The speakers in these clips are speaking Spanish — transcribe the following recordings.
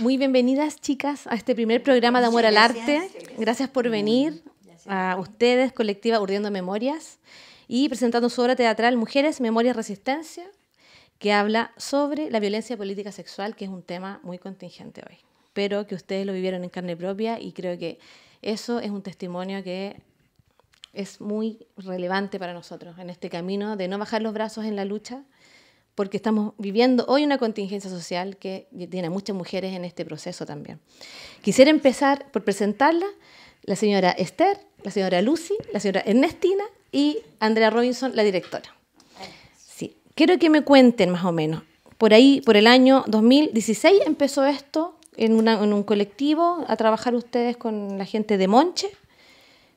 Muy bienvenidas, chicas, a este primer programa de Amor al Arte. Gracias por venir, a ustedes, colectiva Urdiendo Memorias, y presentando su obra teatral Mujeres, Memoria, Resistencia, que habla sobre la violencia política sexual, que es un tema muy contingente hoy, pero que ustedes lo vivieron en carne propia, y creo que eso es un testimonio que es muy relevante para nosotros en este camino de no bajar los brazos en la lucha, porque estamos viviendo hoy una contingencia social que tiene a muchas mujeres en este proceso también. Quisiera empezar por presentarla, la señora Esther, la señora Lucy, la señora Ernestina y Andrea Robinson, la directora. Sí. Quiero que me cuenten más o menos, por ahí, por el año 2016 empezó esto en un colectivo, a trabajar ustedes con la gente de Monche.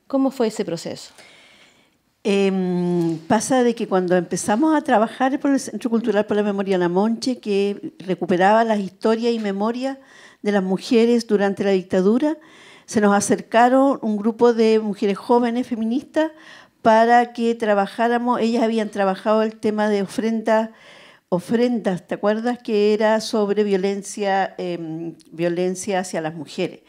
¿Cómo fue ese proceso? Pasa de que cuando empezamos a trabajar por el Centro Cultural por la Memoria La Monche, que recuperaba las historias y memorias de las mujeres durante la dictadura, se nos acercaron un grupo de mujeres jóvenes feministas para que trabajáramos. Ellas habían trabajado el tema de ofrendas, ¿te acuerdas? Que era sobre violencia hacia las mujeres.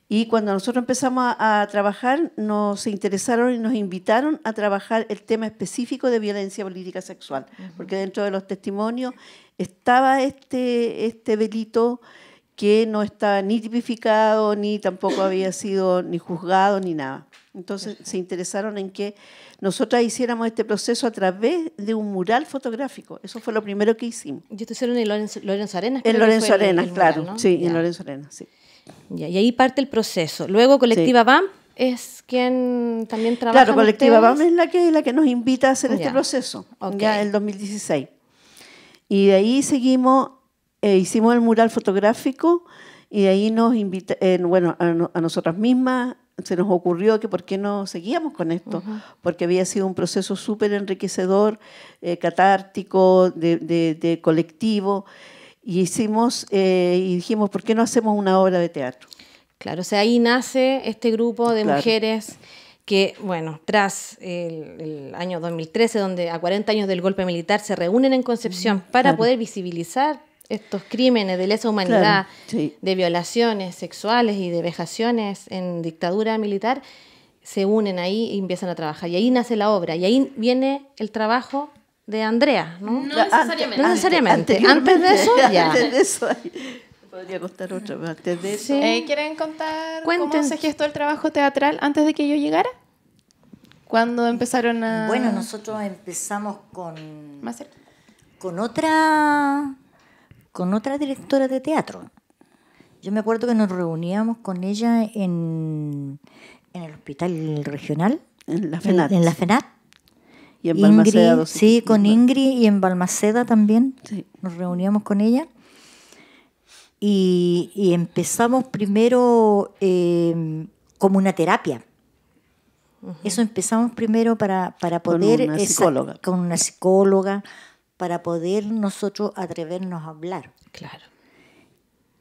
Y cuando nosotros empezamos a trabajar, se interesaron y nos invitaron a trabajar el tema específico de violencia política sexual, porque dentro de los testimonios estaba este delito que no estaba ni tipificado, ni tampoco había sido ni juzgado, ni nada. Entonces se interesaron en que nosotras hiciéramos este proceso a través de un mural fotográfico. Eso fue lo primero que hicimos. ¿Y esto hicieron en Lorenzo Arenas? En Lorenzo Arenas, claro. Mural, ¿no? Sí, Ya. En Lorenzo Arenas, sí. Ya, y ahí parte el proceso. Luego Colectiva BAM es quien también trabaja. Claro, Colectiva BAM es la que nos invita a hacer este proceso, Okay. Ya el 2016. Y de ahí seguimos, hicimos el mural fotográfico y de ahí nos invita, a nosotras mismas se nos ocurrió que por qué no seguíamos con esto, porque había sido un proceso súper enriquecedor, catártico, de colectivo. Y dijimos, ¿por qué no hacemos una obra de teatro? Claro, o sea, ahí nace este grupo de mujeres que, bueno, tras el año 2013, donde a 40 años del golpe militar se reúnen en Concepción para poder visibilizar estos crímenes de lesa humanidad, de violaciones sexuales y de vejaciones en dictadura militar, se unen ahí y empiezan a trabajar. Y ahí nace la obra, y ahí viene el trabajo de Andrea, ¿no? No necesariamente. No necesariamente. Antes de eso, ya. Antes de eso, podría contar otra, pero antes de eso. ¿Quieren contar cómo se gestó el trabajo teatral antes de que yo llegara? ¿Cuándo empezaron a...? Bueno, nosotros empezamos con otra directora de teatro. Yo me acuerdo que nos reuníamos con ella en el hospital regional. En la FENAT. En la FENAT. Y en Balmaceda. Ingrid, sí, con Ingrid y en Balmaceda también. Sí. Nos reuníamos con ella. Y empezamos primero como una terapia. Eso empezamos primero para poder... Con una psicóloga. Con una psicóloga, para poder nosotros atrevernos a hablar. Claro.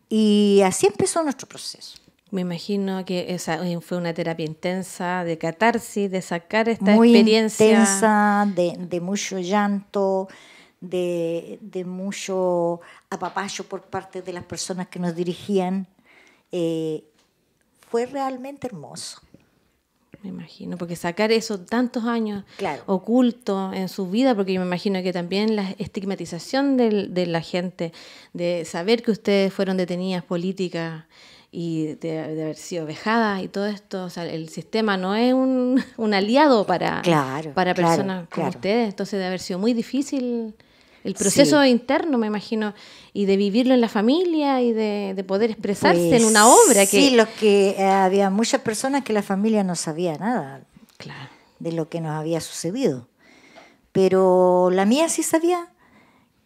Y así empezó nuestro proceso. Me imagino que esa fue una terapia intensa, de catarsis, de sacar esta muy experiencia. Muy intensa, de mucho llanto, de mucho apapacho por parte de las personas que nos dirigían. Fue realmente hermoso. Me imagino, porque sacar eso tantos años oculto en su vida, porque yo me imagino que también la estigmatización de la gente, de saber que ustedes fueron detenidas políticas y de haber sido vejadas y todo esto, o sea, el sistema no es un aliado para personas como ustedes, entonces de haber sido muy difícil el proceso interno, me imagino, y de vivirlo en la familia y de poder expresarse en una obra. Sí, había muchas personas que la familia no sabía nada de lo que nos había sucedido, pero la mía sí sabía.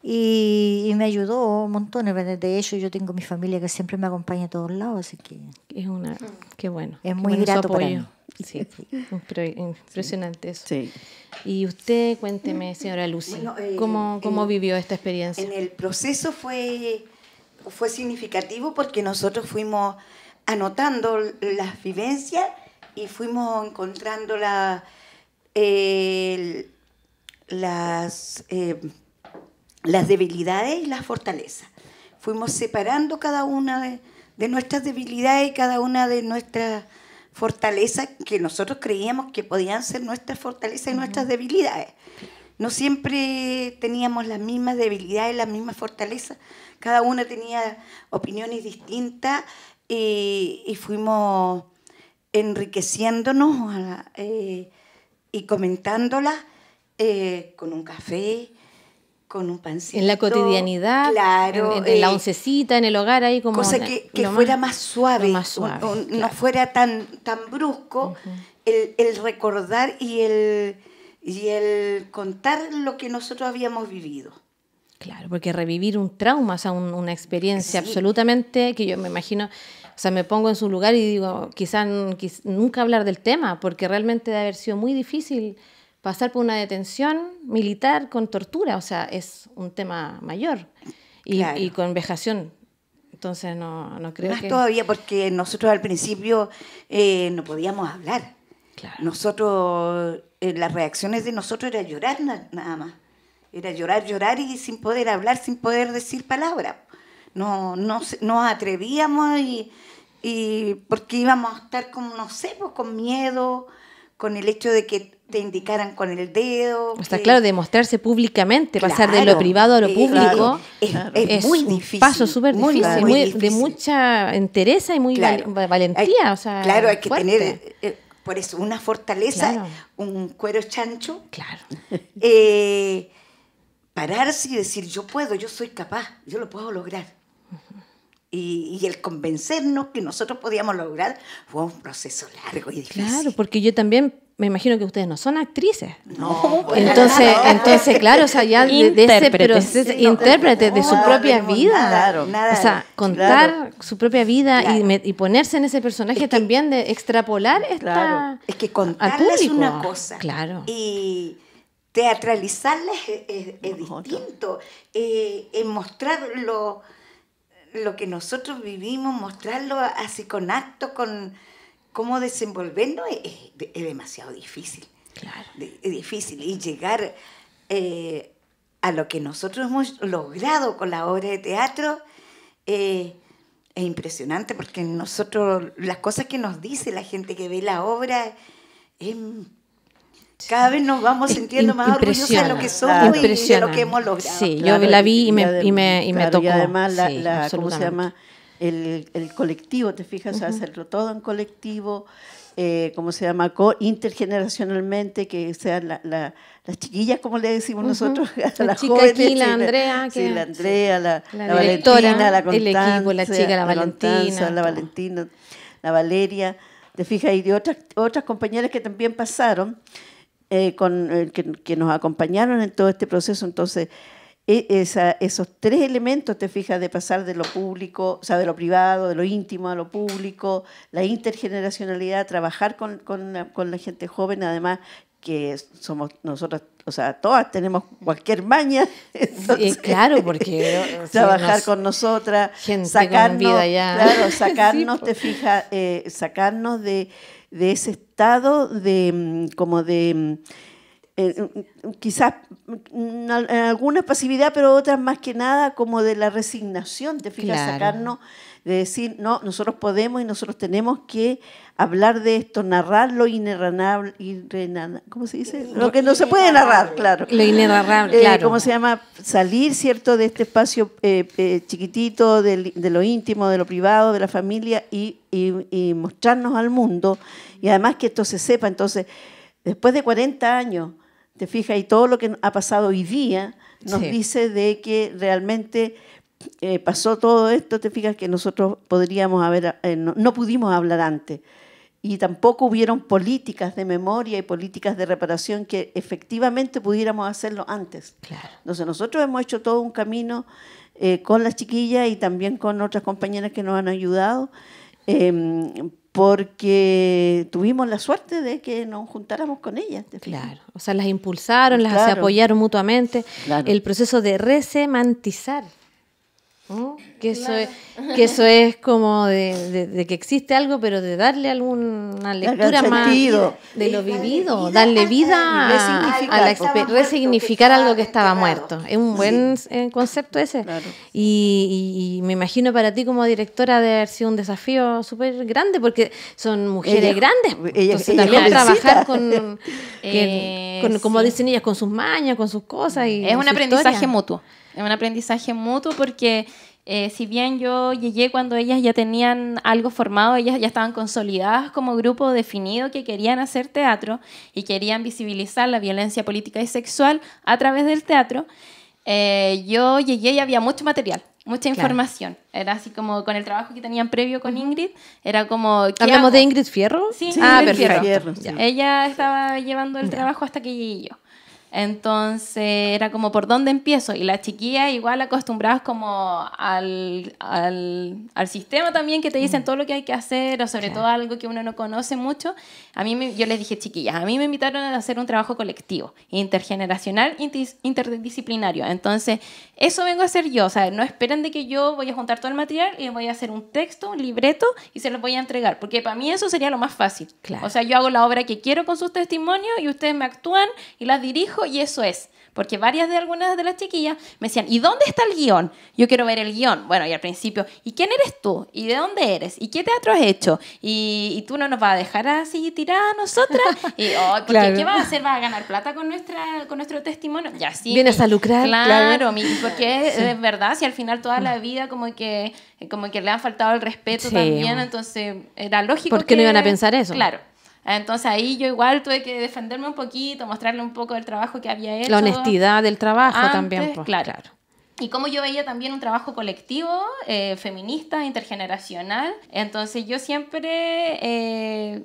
Y me ayudó montones. De hecho, yo tengo mi familia que siempre me acompaña a todos lados, así que... Qué bueno. Es muy grato para mí. Sí, impresionante eso. Sí. Y usted, cuénteme, señora Lucy, ¿cómo vivió esta experiencia? En el proceso fue significativo porque nosotros fuimos anotando las vivencias y fuimos encontrando las debilidades y las fortalezas. fuimos separando cada una de nuestras debilidades y cada una de nuestras fortalezas que nosotros creíamos que podían ser nuestras fortalezas y nuestras debilidades. No siempre teníamos las mismas debilidades, las mismas fortalezas. Cada una tenía opiniones distintas y fuimos enriqueciéndonos y comentándolas con un café, con un pancito. En la cotidianidad, claro, en la oncecita, en el hogar, ahí como... Cosa que fuera más suave, claro. No fuera tan brusco, el recordar y el contar lo que nosotros habíamos vivido. Claro, porque revivir un trauma, o sea, una experiencia absolutamente que yo me imagino, o sea, me pongo en su lugar y digo, quizás nunca hablar del tema, porque realmente debe haber sido muy difícil pasar por una detención militar con tortura, o sea, es un tema mayor y con vejación. Entonces no creo más todavía porque nosotros al principio no podíamos hablar. Claro. Nosotros, las reacciones de nosotros era llorar nada más. Era llorar y sin poder hablar, sin poder decir palabras. No atrevíamos y porque íbamos a estar como, no sé, pues con miedo, con el hecho de que te indicaran con el dedo. Está claro, demostrarse públicamente, pasar de lo privado a lo público. Es muy difícil. Un paso súper difícil, muy difícil, de mucha entereza y muy valentía. O sea, claro, hay que fuerte. tener, por eso, una fortaleza, un cuero chancho. Claro. Pararse y decir, yo puedo, yo soy capaz, yo lo puedo lograr. Y el convencernos que nosotros podíamos lograr fue un proceso largo y difícil. Claro, porque yo también me imagino que ustedes no son actrices. No. Entonces claro, o sea, ya de ese proceso, intérpretes de su propia vida. Nada, o sea, contar su propia vida y ponerse en ese personaje también de extrapolar esta es que contarla es una cosa. Claro. Y teatralizarla es distinto. Mostrar lo que nosotros vivimos, mostrarlo así con acto, con cómo desenvolvernos, es demasiado difícil. Claro. Es difícil. Y llegar a lo que nosotros hemos logrado con la obra de teatro es impresionante, porque nosotros, las cosas que nos dice la gente que ve la obra, cada vez nos vamos sintiendo más orgullosos de lo que somos y de lo que hemos logrado. Sí, yo la vi y me tocó. Y además, ¿cómo se llama? El colectivo, ¿te fijas? Hacerlo todo en colectivo, ¿cómo se llama? Intergeneracionalmente, que sean las chiquillas, como le decimos nosotros, hasta las jóvenes. Aquí, la Andrea. La Andrea, la directora, Valentina, la Constanza. El equipo, la chica, la Valentina. La Valentina, la Valeria, ¿te fijas? Y de otras compañeras que también pasaron, que nos acompañaron en todo este proceso. Entonces, esos tres elementos, te fijas, de pasar de lo público, o sea, de lo privado, de lo íntimo a lo público, la intergeneracionalidad, trabajar con la gente joven, además que somos nosotras, o sea, todas tenemos cualquier maña. Entonces, claro, porque trabajar con nosotras, sacarnos, te fijas, sacarnos de ese estado de quizás en alguna pasividad, pero otras más que nada como de la resignación, te fijas, sacarnos de decir, no, nosotros podemos y nosotros tenemos que hablar de esto, narrar lo inenarrable, ¿cómo se dice? Lo que no se puede narrar, claro. Lo inenarrable, claro. ¿Cómo se llama? Salir, ¿cierto?, de este espacio chiquitito, de lo íntimo, de lo privado, de la familia y mostrarnos al mundo, y además que esto se sepa. Entonces, después de 40 años, te fijas, y todo lo que ha pasado hoy día nos dice de que realmente pasó todo esto, te fijas, que nosotros no pudimos hablar antes. Y tampoco hubieron políticas de memoria y políticas de reparación que efectivamente pudiéramos hacerlo antes. Claro. Entonces nosotros hemos hecho todo un camino con las chiquillas y también con otras compañeras que nos han ayudado, porque tuvimos la suerte de que nos juntáramos con ellas. Claro, o sea, las impulsaron, las apoyaron mutuamente. Claro. El proceso de resemantizar. ¿no? Que eso es como de que existe algo, pero de darle alguna lectura más de lo vivido, darle vida resignificar algo que estaba muerto. Es un buen concepto ese. Claro. Y me imagino para ti como directora de haber sido un desafío súper grande, porque son mujeres grandes. Entonces también trabajar como dicen ellas, con sus mañas, con sus cosas. Y es un aprendizaje mutuo. Es un aprendizaje mutuo porque si bien yo llegué cuando ellas ya tenían algo formado, ellas ya estaban consolidadas como grupo definido que querían hacer teatro y querían visibilizar la violencia política y sexual a través del teatro, yo llegué y había mucho material, mucha información. Era así como con el trabajo que tenían previo con Ingrid, era como... ¿Hablamos de Ingrid Fierro? Sí, perfecto. Fierro. Ella estaba llevando el trabajo hasta que llegué yo. Entonces era como, ¿por dónde empiezo? Y las chiquillas igual acostumbradas como al sistema también que te dicen todo lo que hay que hacer, o sobre todo algo que uno no conoce mucho. Yo les dije, chiquillas, a mí me invitaron a hacer un trabajo colectivo, intergeneracional, interdisciplinario. Entonces, eso vengo a hacer yo. O sea, no esperen de que yo voy a juntar todo el material y voy a hacer un texto, un libreto y se los voy a entregar. Porque para mí eso sería lo más fácil. Claro. O sea, yo hago la obra que quiero con sus testimonios y ustedes me actúan y las dirijo y eso es. Porque algunas de las chiquillas me decían, ¿y dónde está el guión? Yo quiero ver el guión. Bueno, y al principio, ¿y quién eres tú? ¿Y de dónde eres? ¿Y qué teatro has hecho? ¿Y tú no nos vas a dejar así tiradas a nosotras? Y, ¿qué vas a hacer? ¿Vas a ganar plata con nuestro testimonio? Ya, sí. ¿Vienes a lucrar? Claro, porque es verdad, si al final toda la vida como que le han faltado el respeto también, entonces era lógico. ¿Por qué no iban a pensar eso? Claro. Entonces ahí yo igual tuve que defenderme un poquito, mostrarle un poco del trabajo que había hecho. La honestidad del trabajo antes, también. Pues, claro. Y como yo veía también un trabajo colectivo, feminista, intergeneracional. Entonces yo siempre he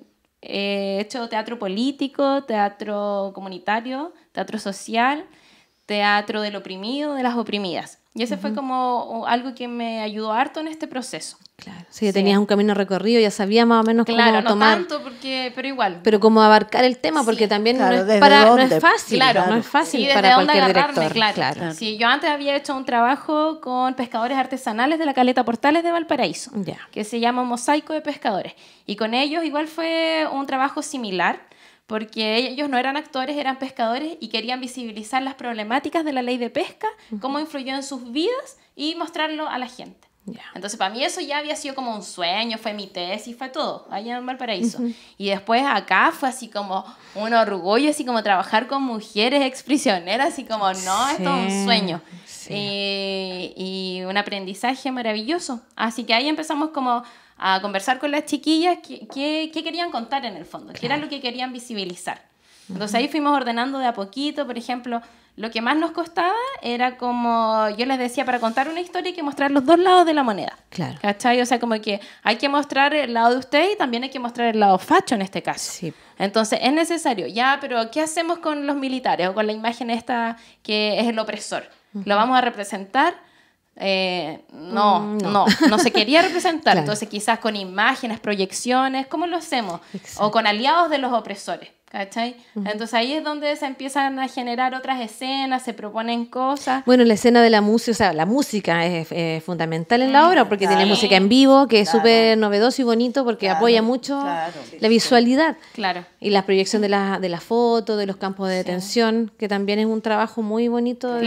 hecho teatro político, teatro comunitario, teatro social, teatro del oprimido, de las oprimidas. Y ese fue como algo que me ayudó harto en este proceso. Claro, sí, tenías un camino recorrido, ya sabías más o menos cómo tomar. Claro, no tanto, pero igual. Pero cómo abarcar el tema, porque también no es fácil. Claro, no es fácil para cualquier director. Claro. Sí, yo antes había hecho un trabajo con pescadores artesanales de la Caleta Portales de Valparaíso, que se llama Mosaico de Pescadores. Y con ellos igual fue un trabajo similar, porque ellos no eran actores, eran pescadores y querían visibilizar las problemáticas de la ley de pesca, cómo influyó en sus vidas y mostrarlo a la gente. Entonces para mí eso ya había sido como un sueño, fue mi tesis, fue todo allá en Valparaíso. Y después acá fue así como un orgullo, así como trabajar con mujeres exprisioneras, así como no, esto es un sueño. Y un aprendizaje maravilloso. Así que ahí empezamos como a conversar con las chiquillas qué querían contar en el fondo, qué era lo que querían visibilizar. Entonces ahí fuimos ordenando de a poquito. Por ejemplo, lo que más nos costaba era como, yo les decía, para contar una historia hay que mostrar los dos lados de la moneda. Claro. ¿Cachai? O sea, como que hay que mostrar el lado de usted y también hay que mostrar el lado facho en este caso. Sí. Entonces es necesario, pero ¿qué hacemos con los militares o con la imagen esta que es el opresor? ¿Lo vamos a representar? No se quería representar. Claro. Entonces quizás con imágenes, proyecciones, ¿cómo lo hacemos? Exacto. O con aliados de los opresores, ¿cachai? Entonces ahí es donde se empiezan a generar otras escenas, se proponen cosas. Bueno, la escena de la música, o sea, la música es fundamental en la obra porque tiene música en vivo, que es súper novedoso y bonito porque apoya mucho la visualidad. Claro. Y la proyección de la foto, de los campos de detención, que también es un trabajo muy bonito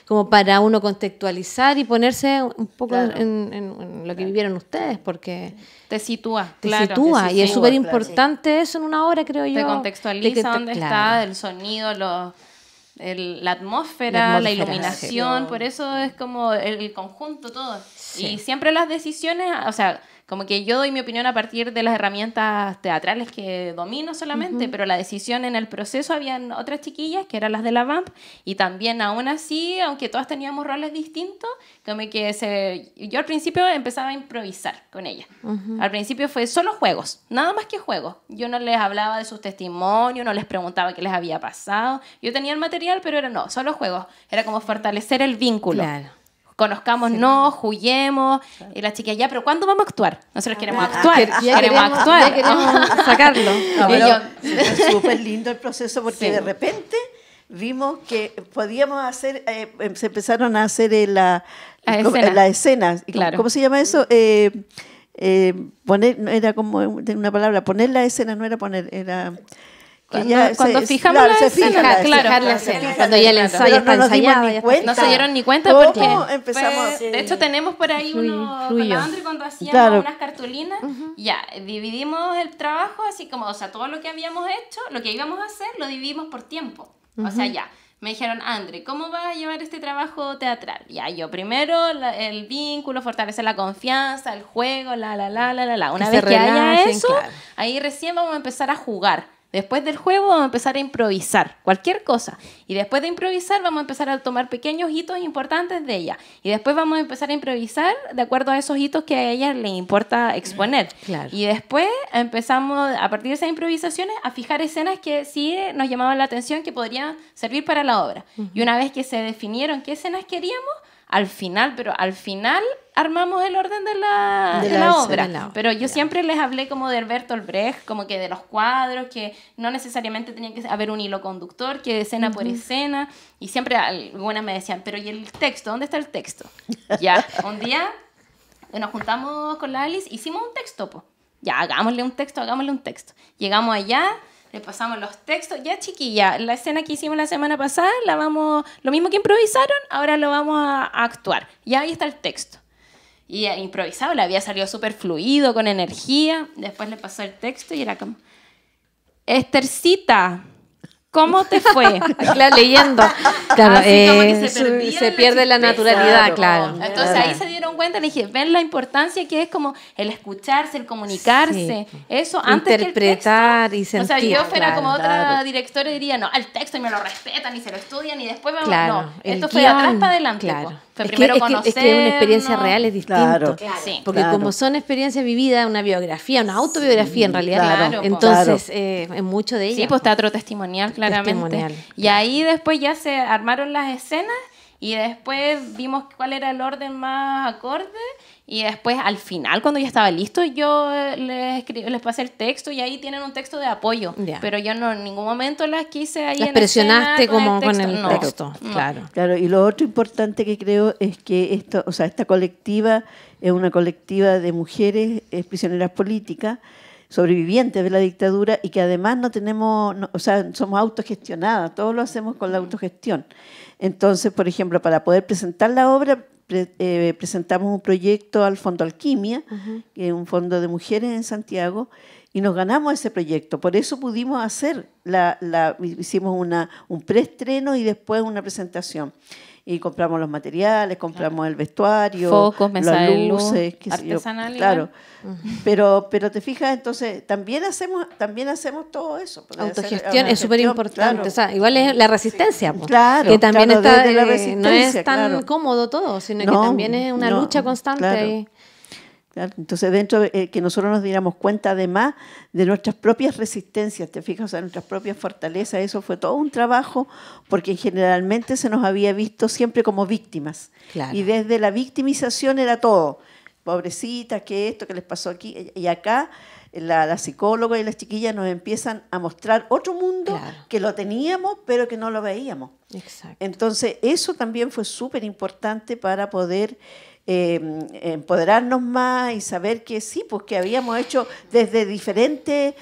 como para uno contextualizar y ponerse un poco en lo que vivieron ustedes, porque te sitúa. Y es súper importante eso en una obra, creo yo. Te contextualiza dónde está, el sonido, la atmósfera, la iluminación, por eso es como el conjunto todo. Sí. Y siempre las decisiones, o sea, como que yo doy mi opinión a partir de las herramientas teatrales que domino solamente, pero la decisión en el proceso habían otras chiquillas que eran las de la VAMP y también aún así, aunque todas teníamos roles distintos, como que yo al principio empezaba a improvisar con ellas. Al principio fue solo juegos, nada más que juegos. Yo no les hablaba de sus testimonios, no les preguntaba qué les había pasado. Yo tenía el material, pero solo juegos. Era como fortalecer el vínculo. Claro. Conozcámonos, juguemos, y las chicas, pero ¿cuándo vamos a actuar? Nosotros queremos actuar, queremos sacarlo. Es súper lindo el proceso porque de repente vimos que podíamos hacer, se empezaron a hacer Las escenas. Claro. ¿Cómo se llama eso? Poner, era como una palabra, poner la escena, no era poner, era... Cuando fijamos la escena, fijar la escena. Cuando ya el ensayo está ensayado. No se dieron ni cuenta ¿Cómo porque empezamos? de hecho tenemos por ahí uno con la André cuando hacíamos unas cartulinas, ya dividimos el trabajo así como, o sea, todo lo que habíamos hecho, lo que íbamos a hacer, lo dividimos por tiempo. O sea, ya. Me dijeron, André, ¿cómo vas a llevar este trabajo teatral? Ya, yo primero el vínculo, fortalecer la confianza, el juego, Una vez que haya eso, ahí recién vamos a empezar a jugar. Después del juego vamos a empezar a improvisar, cualquier cosa. Y después de improvisar vamos a empezar a tomar pequeños hitos importantes de ella. Y después vamos a empezar a improvisar de acuerdo a esos hitos que a ella le importa exponer. Claro. Y después empezamos, a partir de esas improvisaciones, a fijar escenas que sí nos llamaban la atención, que podrían servir para la obra. Y una vez que se definieron qué escenas queríamos, al final armamos el orden de la obra. Pero yo siempre les hablé como de Bertolt Brecht, como que de los cuadros, que no necesariamente tenía que haber un hilo conductor, que escena por escena, y siempre algunas me decían, pero ¿y el texto? ¿Dónde está el texto? Ya, un día nos juntamos con la Alice, hicimos un texto, po. Ya, hagámosle un texto. Llegamos allá, le pasamos los textos. Ya, chiquilla, la escena que hicimos la semana pasada, lo mismo que improvisaron, ahora lo vamos a actuar. Ya ahí está el texto. Y improvisado, le había salido súper fluido, con energía. Después le pasó el texto y era como, Esthercita, ¿cómo te fue? Claro, leyendo. Claro, así como que se pierde la naturalidad, claro. Entonces ahí se dieron cuenta, le dije, ven la importancia que es como el escucharse, el comunicarse, eso antes interpretar que el texto. y sentir. O sea, yo fuera como otra directora y diría, no, el texto y me lo respetan y se lo estudian y después vamos, no, esto fue de atrás para adelante. Claro. Fue primero conocer. Es que una experiencia real es distinto. Claro. Sí. Porque como son experiencias vividas, una biografía, una autobiografía en realidad. Claro, entonces, es mucho de ella. Sí, pues teatro testimonial, claramente. Testimonial. Y ahí después ya se armaron las escenas y después vimos cuál era el más acorde. Y después, al final, cuando ya estaba listo, yo les pasé el texto y ahí tienen un texto de apoyo. Yeah. Pero yo no en ningún momento las quise ahí las en presionaste escena con el no, texto. No. Claro, y lo otro importante que creo es que esta colectiva es una colectiva de mujeres prisioneras políticas, sobrevivientes de la dictadura y que además somos autogestionadas, todo lo hacemos con la autogestión. Entonces, por ejemplo, para poder presentar la obra, presentamos un proyecto al Fondo Alquimia, que es un fondo de mujeres en Santiago, y nos ganamos ese proyecto. Por eso pudimos hacer, hicimos un preestreno y después una presentación. Y compramos los materiales, compramos el vestuario, focos, mesa las de luces, luz, artesanal. Claro. Pero te fijas, entonces también hacemos todo eso. Autogestión es súper importante. Claro. O sea, igual es la resistencia. Claro, que también está, la resistencia, no es tan cómodo todo, sino que también es una lucha constante. Claro. Claro. Entonces, dentro de que nosotros nos diéramos cuenta además de nuestras propias resistencias, te fijas, o sea, nuestras propias fortalezas, eso fue todo un trabajo, porque generalmente se nos había visto siempre como víctimas. Claro. Y desde la victimización era todo, pobrecitas, que esto, que les pasó aquí, y acá la psicóloga y las chiquillas nos empiezan a mostrar otro mundo que lo teníamos, pero que no lo veíamos. Exacto. Entonces, eso también fue súper importante para poder empoderarnos más y saber que sí, pues que habíamos hecho desde diferentes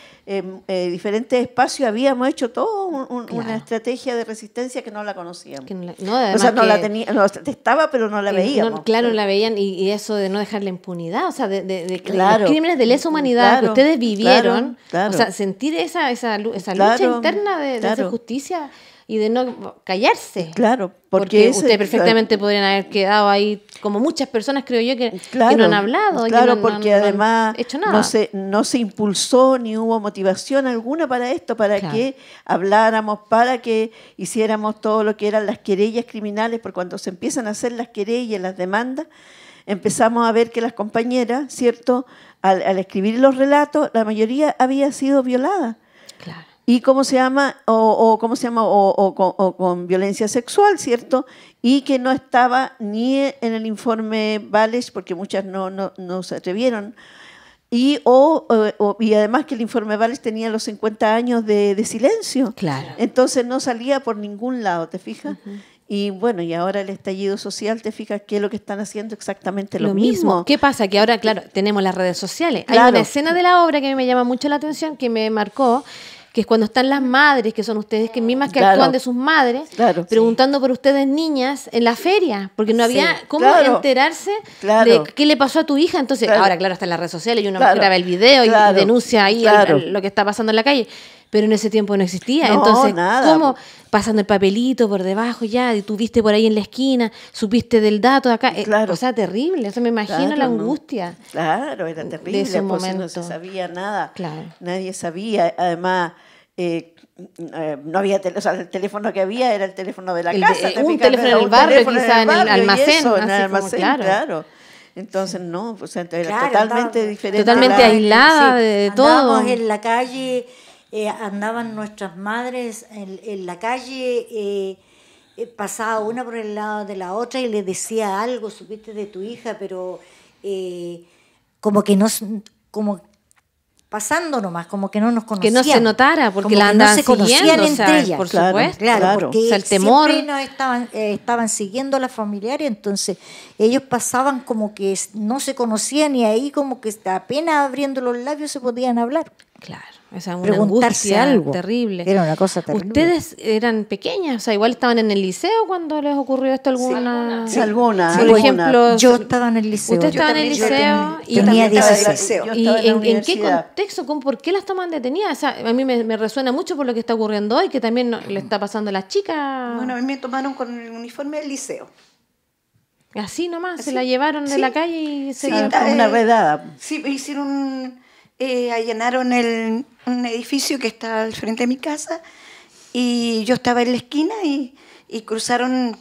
espacios, habíamos hecho todo una estrategia de resistencia que no la conocíamos. O sea, no la tenía, estaba, pero no la veíamos. No la veían y eso de no dejar la impunidad, o sea, de los crímenes de lesa humanidad que ustedes vivieron, o sea, sentir esa lucha interna de hacer justicia y de no callarse. Claro, porque ustedes perfectamente podrían haber quedado ahí, como muchas personas, creo yo, que no han hablado. Claro, porque además hecho nada. No se impulsó ni hubo motivación alguna para esto, para que habláramos, para que hiciéramos todo lo que eran las querellas criminales, porque cuando se empiezan a hacer las querellas, las demandas, empezamos a ver que las compañeras, ¿cierto?, al escribir los relatos, la mayoría había sido violada. Claro. Y con violencia sexual, ¿cierto? Y que no estaba ni en el informe Walsh, porque muchas no se atrevieron, y además que el informe Walsh tenía los 50 años de silencio. Claro. Entonces no salía por ningún lado, ¿te fijas? Y bueno, y ahora el estallido social, te fijas qué es lo que están haciendo exactamente Lo mismo. ¿Qué pasa? Que ahora, claro, tenemos las redes sociales. Hay una escena de la obra que a mí me llama mucho la atención, que me marcó, que es cuando están las madres, que son ustedes que mismas que actúan de sus madres, preguntando por ustedes niñas en la feria, porque no había cómo enterarse de qué le pasó a tu hija. Entonces, ahora, claro, está en las redes sociales y uno graba el video y denuncia ahí lo que está pasando en la calle. Pero en ese tiempo no existía. Entonces, ¿cómo? Pasando el papelito por debajo ya, y tú viste por ahí en la esquina, supiste del dato de acá. Cosa terrible. Eso me imagino la angustia. Claro, era terrible. De ese momento. No se sabía nada. Claro. Nadie sabía. Además, no había el teléfono que había era el teléfono de la casa. Un teléfono en el barrio, quizá en el almacén. En el almacén, claro. Entonces, no, o sea, era totalmente diferente. Totalmente aislada de todo. Andábamos en la calle... andaban nuestras madres en la calle, pasaba una por el lado de la otra y le decía algo, supiste de tu hija, pero como que no, como pasando nomás, como que no nos conocían. Que no se notara, porque la andaban siguiendo, entre ellas. Por supuesto. Claro, porque o sea, el temor. Siempre nos estaban siguiendo a las familiares, entonces ellos pasaban como que no se conocían y ahí como que apenas abriendo los labios se podían hablar. Claro. Esa es una preguntarse angustia algo. Terrible. Era una cosa terrible. ¿Ustedes eran pequeñas? O sea, igual estaban en el liceo cuando les ocurrió esto alguna... Sí, alguna. Por ejemplo... Yo estaba en el liceo. Usted estaba en el liceo y tenía 16. ¿Y en qué contexto? ¿Por qué las toman detenidas? O sea, a mí me resuena mucho por lo que está ocurriendo hoy, que también le está pasando a las chicas. Bueno, a mí me tomaron con el uniforme del liceo. Así nomás, se la llevaron de la calle y se... como una redada. Sí, hicieron... allanaron un edificio que está al frente de mi casa y yo estaba en la esquina y cruzaron,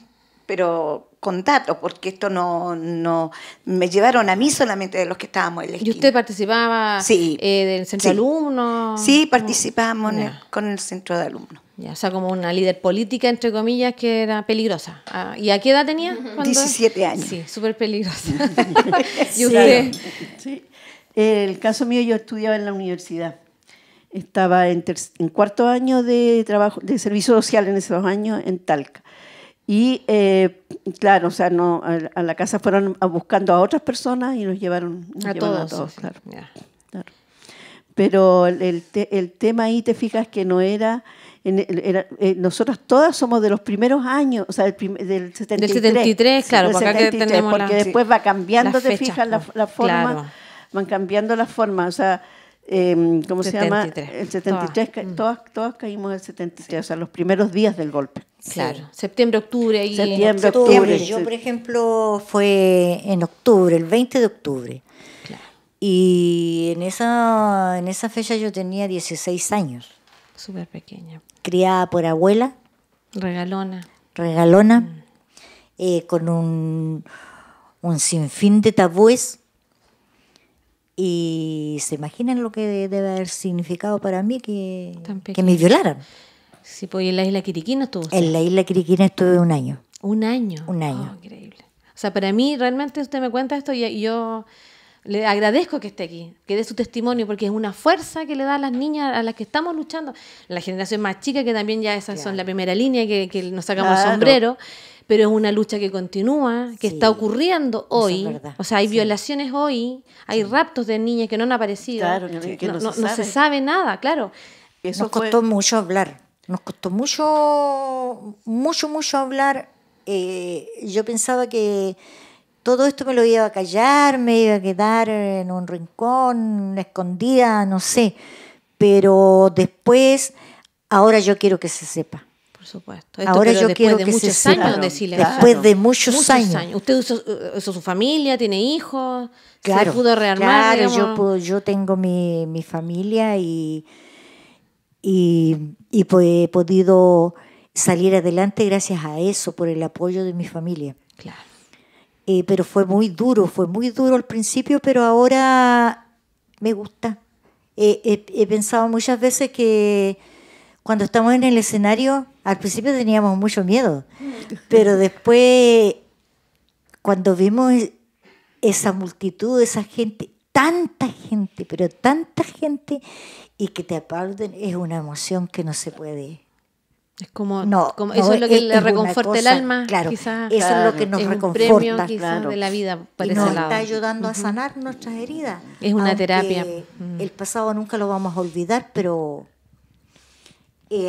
pero con datos, porque esto no me llevaron a mí solamente de los que estábamos en la esquina. ¿Y usted participaba del centro de alumnos? Sí, participábamos con el centro de alumnos. Ya, o sea, como una líder política, entre comillas, que era peligrosa. ¿Y a qué edad tenía? 17 años. Sí, súper peligrosa. ¿Y usted? Sí. El caso mío, yo estudiaba en la universidad. Estaba en cuarto año de trabajo de servicio social en esos años en Talca. Y claro, o sea, no, a la casa fueron buscando a otras personas y nos llevaron a todos, claro. Claro. Pero el tema ahí, te fijas que no era... nosotras todas somos de los primeros años, o sea, del 73. Del 73, claro, del porque 73, acá tenemos porque después va cambiando, te fijas, la forma... Claro. Van cambiando las formas, o sea, ¿cómo 73. Se llama? El 73, todas caímos el 73, o sea, los primeros días del golpe. Claro, septiembre, octubre. Septiembre, octubre. Yo, por ejemplo, fue en octubre, el 20 de octubre. Claro. Y en esa fecha yo tenía 16 años. Súper pequeña. Criada por abuela. Regalona. Con un sinfín de tabúes. Y se imaginan lo que debe haber significado para mí que me violaran. Sí, pues en la isla Quiriquina estuvo. En la isla Quiriquina estuve un año. ¿Un año? Un año. Oh, increíble. O sea, para mí realmente usted me cuenta esto y yo le agradezco que esté aquí, que dé su testimonio, porque es una fuerza que le da a las niñas a las que estamos luchando. La generación más chica, que también ya esas son la primera línea, que nos sacamos el sombrero. Pero es una lucha que continúa, que está ocurriendo hoy. O sea, hay violaciones hoy, hay raptos de niñas que no han aparecido. Claro, que no se sabe nada, claro. Eso nos costó mucho hablar. Nos costó mucho hablar. Yo pensaba que todo esto me lo iba a callar, me iba a quedar en un rincón, escondida, no sé. Pero después, ahora yo quiero que se sepa. Por supuesto. Ahora yo quiero de que muchos se sepa. años de silencio. Después de muchos años. Usted usó su familia, tiene hijos, se pudo rearmar. Claro, yo tengo mi familia y he podido salir adelante gracias a eso, por el apoyo de mi familia. Claro. Pero fue muy duro al principio, pero ahora me gusta. He pensado muchas veces que cuando estamos en el escenario, al principio teníamos mucho miedo, pero después, cuando vimos esa multitud, esa gente, tanta gente, pero tanta gente, y que te aplauden, es una emoción que no se puede Es como, No, como no, eso es lo que es le una reconforta el cosa, alma, claro, quizás. eso es lo que nos es un reconforta, premio quizás claro. de la vida por y ese nos lado. está ayudando a sanar nuestras heridas. Es una Aunque terapia. El pasado nunca lo vamos a olvidar, pero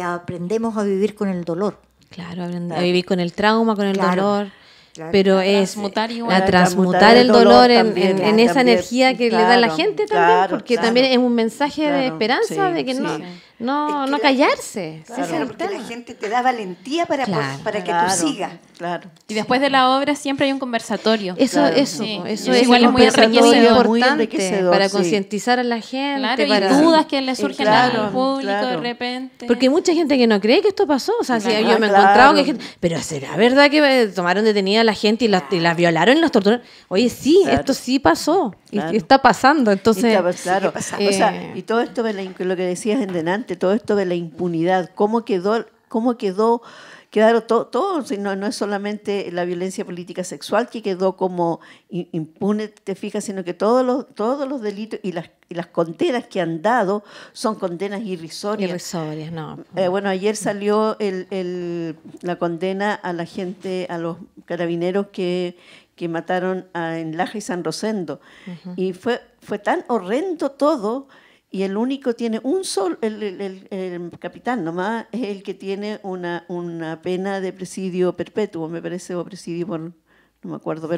aprendemos a vivir con el dolor. Claro, a vivir con el trauma, con el Claro. dolor. Claro. Pero A es transmutar igual. a transmutar el dolor dolor en, también, en esa también, energía que le da a la claro, gente también, claro, porque claro. también es un mensaje de Claro, esperanza, sí, de que sí. no Es que no la- callarse. Claro, Ese es el porque la tema. gente te da valentía para que Claro, tú sigas. Claro. Y después de la obra siempre hay un conversatorio. Eso, Claro. eso, Sí. eso Y es igual es muy enriquecedor. Muy importante enriquecedor, para sí. concientizar a la gente. Claro, y para- dudas que le surgen claro, al público de claro. repente. Porque hay mucha gente que no cree que esto pasó. O sea, si Claro. yo me he Claro. encontrado que hay gente, pero ¿será verdad que tomaron detenida a la gente y la violaron y las torturaron? Oye, sí, Claro. esto sí pasó. Claro. Y está pasando. Entonces, Claro, pasando. o sea, y todo esto de lo que decías en delante, todo esto de la impunidad, quedaron todos, no es solamente la violencia política sexual que quedó como impune, te fijas, sino que todos los delitos y las condenas que han dado son condenas irrisorias. irrisorias, no. Bueno, ayer salió la condena a la gente, a los carabineros que mataron en Laja y San Rosendo. Y fue tan horrendo todo, y el único tiene un solo, el capitán nomás, es el que tiene una pena de presidio perpetuo, me parece, o presidio por, no me acuerdo,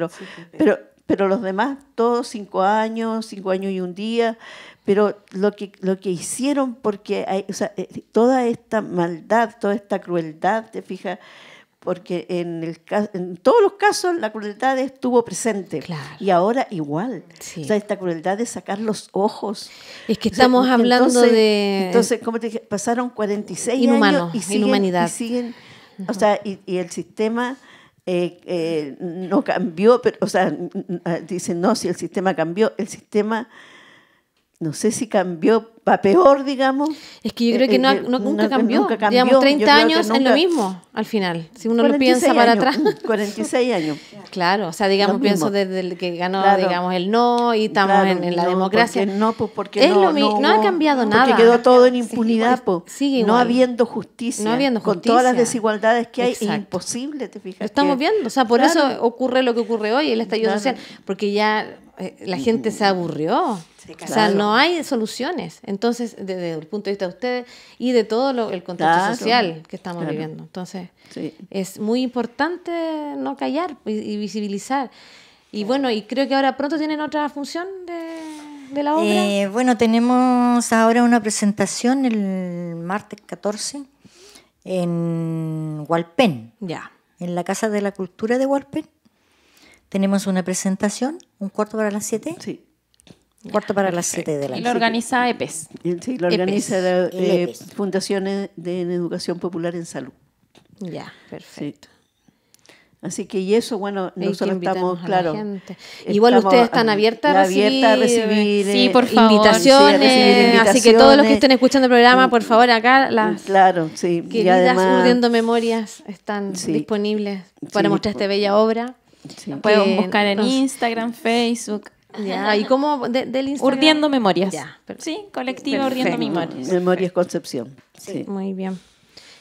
pero los demás, todos 5 años y un día, pero lo que hicieron, porque hay, o sea, toda esta maldad, toda esta crueldad, te fijas, porque en todos los casos la crueldad estuvo presente. Claro. Y ahora igual. Sí. O sea, esta crueldad de sacar los ojos. Es que estamos hablando de... Entonces, como te dije, pasaron 46 Inhumano, años y siguen, inhumanidad. o sea, y el sistema no cambió, pero, o sea, dicen, no, si el sistema cambió, el sistema... No sé si cambió para peor, digamos. Es que yo creo que nunca cambió. Nunca cambió. Llevamos 30 Yo creo que años en lo nunca- mismo, al final. Si uno lo piensa para atrás. 46 años. Claro, o sea, digamos, Lo pienso mismo. desde el que ganó, Claro. digamos, el no y estamos Claro, en la no, democracia. Porque Es no, lo mismo, no ha hubo- cambiado nada. Porque quedó todo en impunidad, po. sigue No igual. habiendo justicia. No habiendo Con todas las justicia. desigualdades que hay, Exacto. es imposible, te fijas. Lo estamos que- viendo, o sea, por Claro. eso ocurre lo que ocurre hoy, el estallido Claro. social, porque ya la gente se aburrió. O sea, Claro. no hay soluciones. Entonces, desde el punto de vista de ustedes y de todo el contexto Claro. social que estamos Claro. viviendo. Entonces, Sí. es muy importante no callar y visibilizar. Y bueno, y creo que ahora pronto tienen otra función de la obra. Bueno, tenemos ahora una presentación el martes 14 en Hualpén, Ya. en la Casa de la Cultura de Hualpén. Tenemos una presentación, 7:15. Sí. 7:15 de la Y lo tarde. organiza EPES. Sí, lo organiza la El EPES. Fundaciones en Educación Popular en Salud. Ya, perfecto. Así que, y eso, bueno, Hay que nosotros invitar estamos, a la claro. gente. Igual estamos ustedes están abiertas a recibir, Sí, por favor. invitaciones, Sí, a recibir así que todos los que invitaciones. estén escuchando el programa, por favor, acá las Claro, sí. Y queridas además, Urdiendo Memorias están Sí. disponibles para Sí, mostrar esta bella obra. sí. Pueden buscar en entonces- Instagram, Facebook. Ya, ¿y cómo del Instagram? Urdiendo Memorias. Ya, Sí, colectiva Urdiendo Perfecto. Memorias. Memorias Concepción. Sí. Muy bien.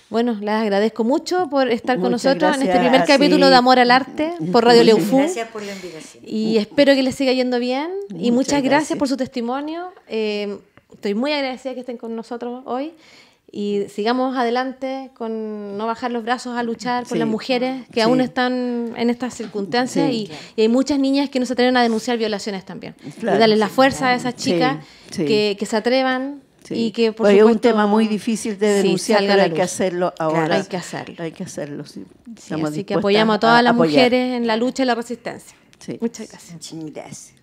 Bueno, les agradezco mucho por estar con Muchas nosotros en este gracias, primer capítulo sí. de Amor al Arte por Radio Leufú. Gracias por la invitación. Y espero que les siga yendo bien. Y muchas Muchas gracias gracias. por su testimonio. Estoy muy agradecida que estén con nosotros hoy. Y sigamos adelante con no bajar los brazos a luchar por Sí. las mujeres que Sí. aún están en estas circunstancias. Sí. Y hay muchas niñas que no se atreven a denunciar violaciones también. Claro. Y darles la fuerza a esas Sí, chicas sí. que se atrevan. Sí. Y que, por Pues es un supuesto, tema muy difícil de sí, denunciar, salga a pero la hay que luz. hacerlo ahora. Claro, hay que hacerlo. Hay que hacerlo, sí. Sí, Estamos así que dispuestas apoyamos a todas las apoyar. mujeres en la lucha y la resistencia. Sí. Muchas gracias. Muchas gracias.